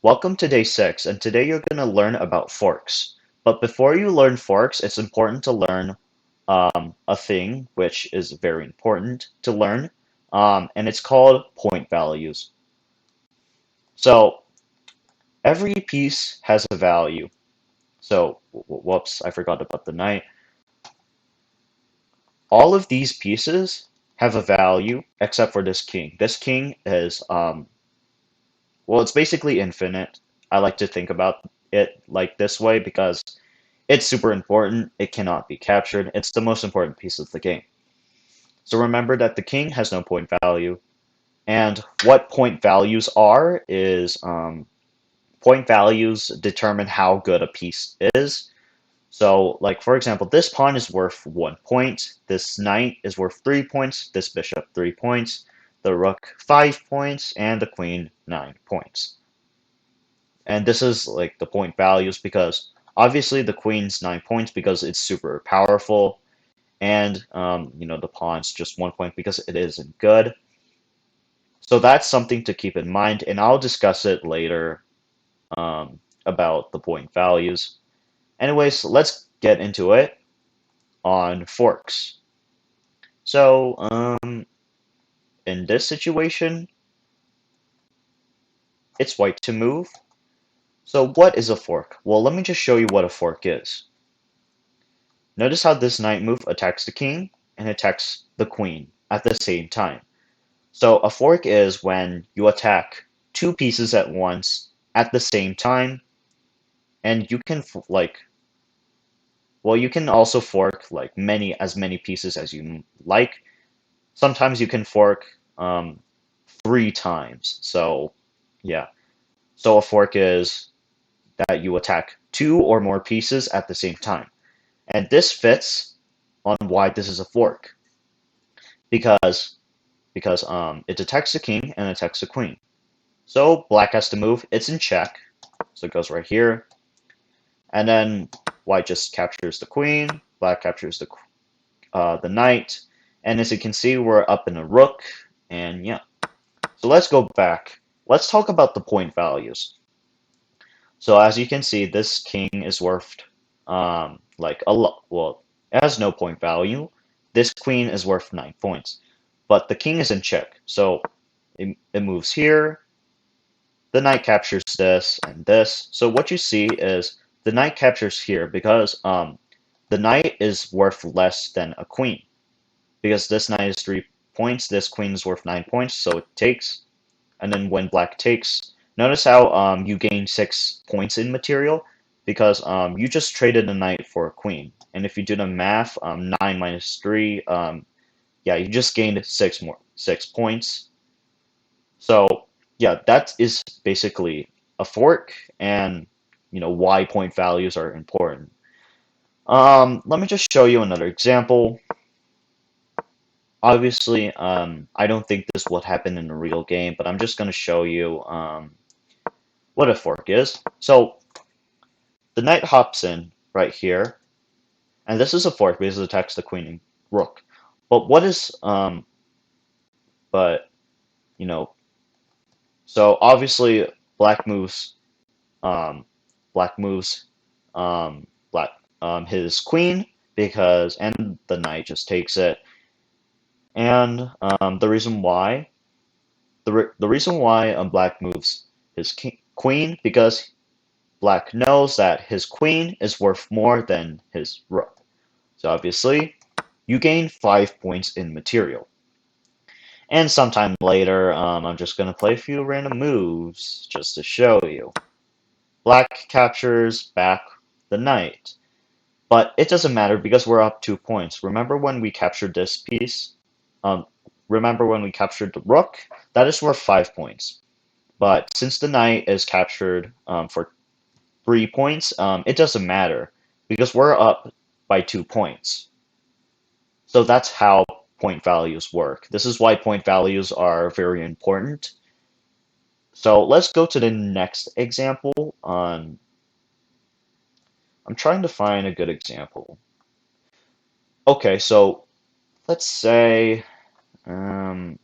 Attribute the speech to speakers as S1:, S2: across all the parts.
S1: Welcome to day 6, and today you're going to learn about forks. But before you learn forks, it's important to learn a thing which is very important to learn, and it's called point values. So every piece has a value. So, whoops, I forgot about the knight. All of these pieces have a value except for this king. This king is, well, it's basically infinite. I like to think about it like this way because it's super important. It cannot be captured. It's the most important piece of the game. So remember that the king has no point value. And what point values are is point values determine how good a piece is. So, like for example, this pawn is worth 1 point, this knight is worth 3 points, this bishop 3 points, the rook 5 points, and the queen 9 points. And this is like the point values because obviously the queen's 9 points because it's super powerful, and the pawn's just 1 point because it isn't good. So that's something to keep in mind, and I'll discuss it later about the point values. Anyways, let's get into it on forks. So in this situation, it's white to move. So what is a fork? Well, let me just show you what a fork is. Notice how this knight move attacks the king and attacks the queen at the same time. So a fork is when you attack two pieces at once at the same time, and you can you can also fork like as many pieces as you like. Sometimes you can fork 3 times. So yeah, so a fork is that you attack two or more pieces at the same time, and this fits on why this is a fork because it attacks the king and attacks the queen. So black has to move. It's in check, so it goes right here. And then white just captures the queen. Black captures the knight. And as you can see, we're up in a rook. And yeah. So let's go back. Let's talk about the point values. So as you can see, this king is worth like a lot. Well, it has no point value. This queen is worth 9 points. But the king is in check. So it moves here. The knight captures this and this. So what you see is the knight captures here because the knight is worth less than a queen. Because this knight is 3 points, this queen is worth 9 points, so it takes. And then when black takes, notice how you gain 6 points in material because you just traded a knight for a queen. And if you do the math, 9 minus 3, yeah, you just gained 6 points. So yeah, that is basically a fork, and why point values are important. Let me just show you another example. Obviously, I don't think this would happen in a real game, but I'm just going to show you what a fork is. So the knight hops in right here, and this is a fork because it attacks the queen and rook. But what is but you know, so obviously black moves um, black moves black his queen because and the knight just takes it. And the reason why the reason why black moves his queen because black knows that his queen is worth more than his rook. So obviously you gain 5 points in material. And sometime later, I'm just gonna play a few random moves just to show you. Black captures back the knight. But it doesn't matter because we're up 2 points. Remember when we captured this piece? Um, remember when we captured the rook? That is worth 5 points. But since the knight is captured for 3 points, it doesn't matter because we're up by 2 points. So that's how point values work. This is why point values are very important. So let's go to the next example. I'm trying to find a good example. Okay, so let's say, well,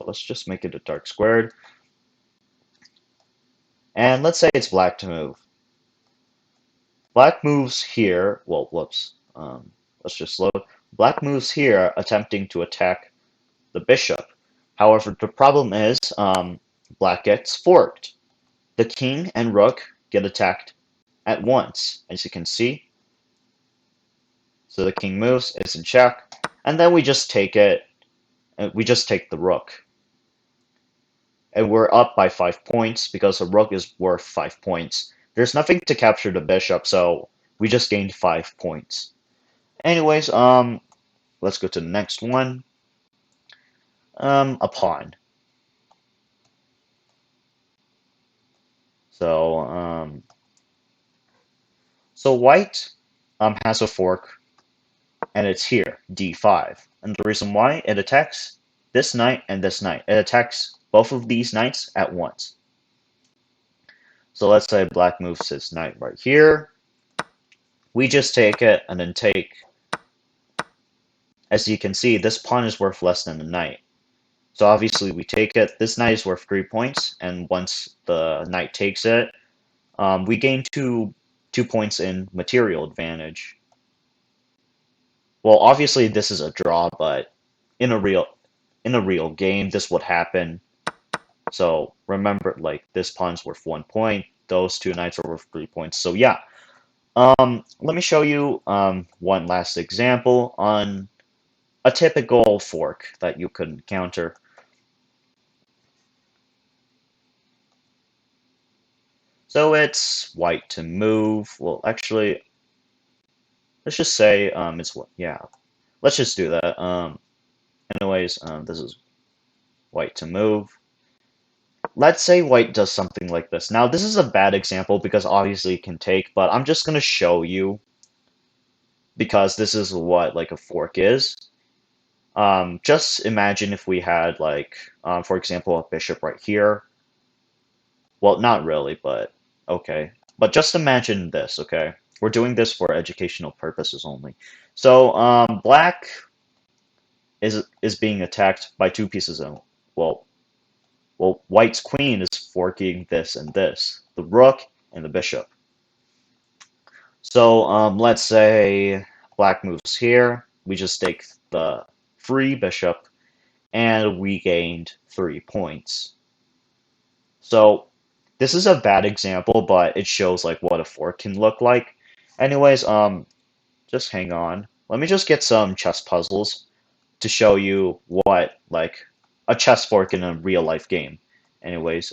S1: let's just make it a dark squared. And let's say it's black to move. Black moves here. Well, whoops. Let's just load. Black moves here, attempting to attack the bishop. However, the problem is black gets forked. The king and rook get attacked at once, as you can see. So the king moves, it's in check, and then we just take it. We just take the rook. And we're up by 5 points because the rook is worth 5 points. There's nothing to capture the bishop, so we just gained 5 points. Anyways, let's go to the next one. A pawn. So, so white has a fork, and it's here, d5. And the reason why, it attacks this knight and this knight. It attacks both of these knights at once. So let's say black moves his knight right here. We just take it and then take. As you can see, this pawn is worth less than the knight. So obviously we take it. This knight is worth 3 points, and once the knight takes it, we gain two points in material advantage. Well, obviously this is a draw, but in a real game, this would happen. So remember, like, this pawn's worth 1 point. Those two knights are worth 3 points. So yeah. Let me show you one last example on a typical fork that you could encounter. So it's white to move. Well, actually, let's just say it's what. Yeah, let's just do that. Anyways, this is white to move. Let's say white does something like this. Now, this is a bad example because obviously it can take, but I'm just gonna show you because this is what like a fork is. Just imagine if we had like, for example, a bishop right here. Well, not really, but okay. But just imagine this, okay? We're doing this for educational purposes only. So, black is being attacked by two pieces of, well, white's queen is forking this and this, the rook and the bishop. So, let's say black moves here. We just take the free bishop, and we gained 3 points. So, this is a bad example, but it shows like what a fork can look like. Anyways, just hang on. Let me just get some chess puzzles to show you what like a chess fork in a real life game. Anyways,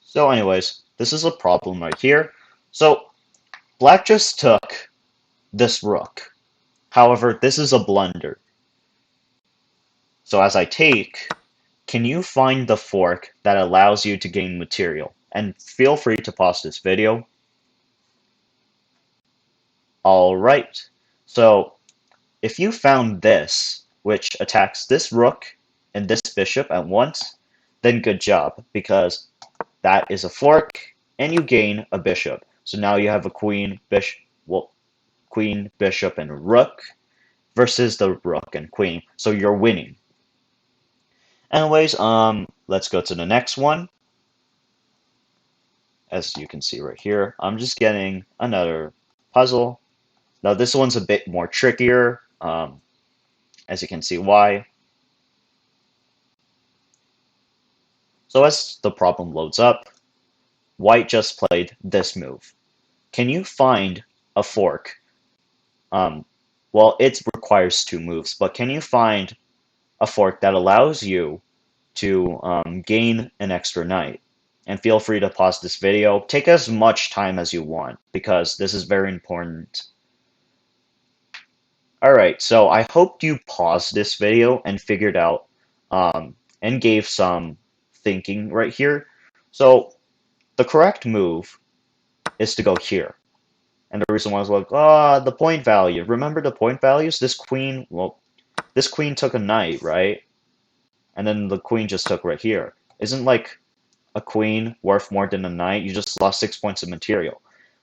S1: so anyways, this is a problem right here. So black just took this rook. However, this is a blunder. So as I take, can you find the fork that allows you to gain material? And feel free to pause this video. Alright, so if you found this, which attacks this rook and this bishop at once, then good job, because that is a fork, and you gain a bishop. So now you have a queen, bishop, well, queen, bishop, and rook versus the rook and queen. So you're winning. Anyways, let's go to the next one. As you can see right here, I'm just getting another puzzle. Now this one's a bit more trickier, as you can see why. So as the problem loads up, white just played this move. Can you find a fork? Well, it requires 2 moves, but can you find a fork that allows you to gain an extra knight? And feel free to pause this video. Take as much time as you want, because this is very important. Alright, so I hope you paused this video and figured out and gave some thinking right here. So the correct move is to go here. And the reason why I was like, the point value. Remember the point values? This queen, well, this queen took a knight, right? And then the queen just took right here. Isn't like a queen worth more than a knight? You just lost 6 points of material.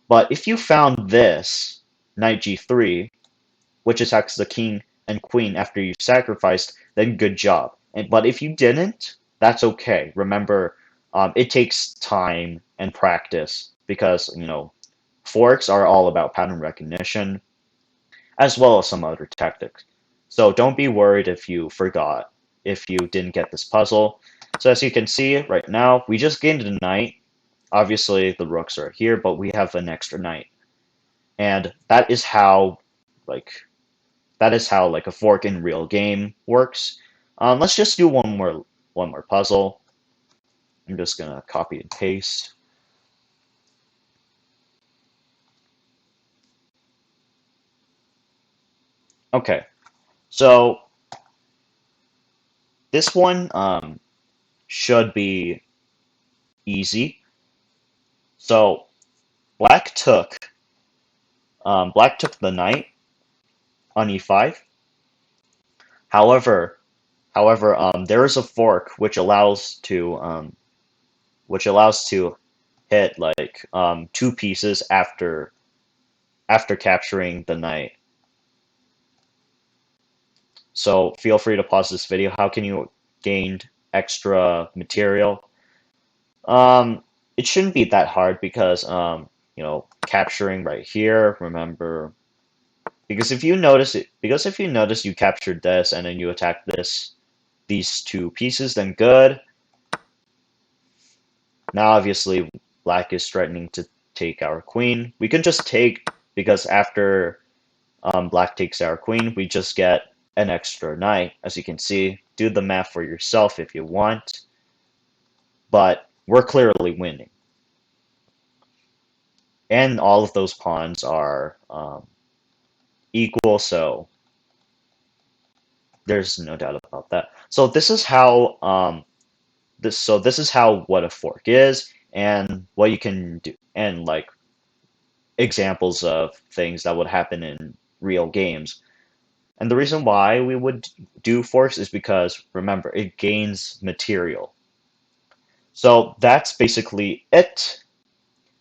S1: But if you found this, knight g3, which attacks the king and queen after you sacrificed, then good job. But if you didn't, that's okay. Remember, it takes time and practice because, forks are all about pattern recognition as well as some other tactics. So don't be worried if you forgot, if you didn't get this puzzle. So as you can see right now, we just gained a knight. Obviously, the rooks are here, but we have an extra knight. And like, like a fork in real game works. Let's just do one more puzzle. I'm just gonna copy and paste. Okay, so this one should be easy. So black took the knight on e5. However, there is a fork which allows to hit like two pieces after capturing the knight. So feel free to pause this video. How can you gain extra material? It shouldn't be that hard because capturing right here. Remember, because if you notice you captured this and then you attack these two pieces, then good. Now obviously black is threatening to take our queen. We can just take because after black takes our queen, we just get an extra knight. As you can see, do the math for yourself if you want, but we're clearly winning. And all of those pawns are equal, so there's no doubt about that. So this is how what a fork is and what you can do, and like examples of things that would happen in real games. And the reason why we would do forks is because, remember, it gains material. So that's basically it.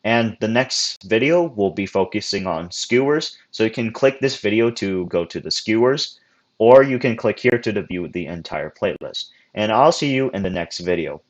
S1: And the next video will be focusing on skewers. So you can click this video to go to the skewers, or you can click here to view the entire playlist. And I'll see you in the next video.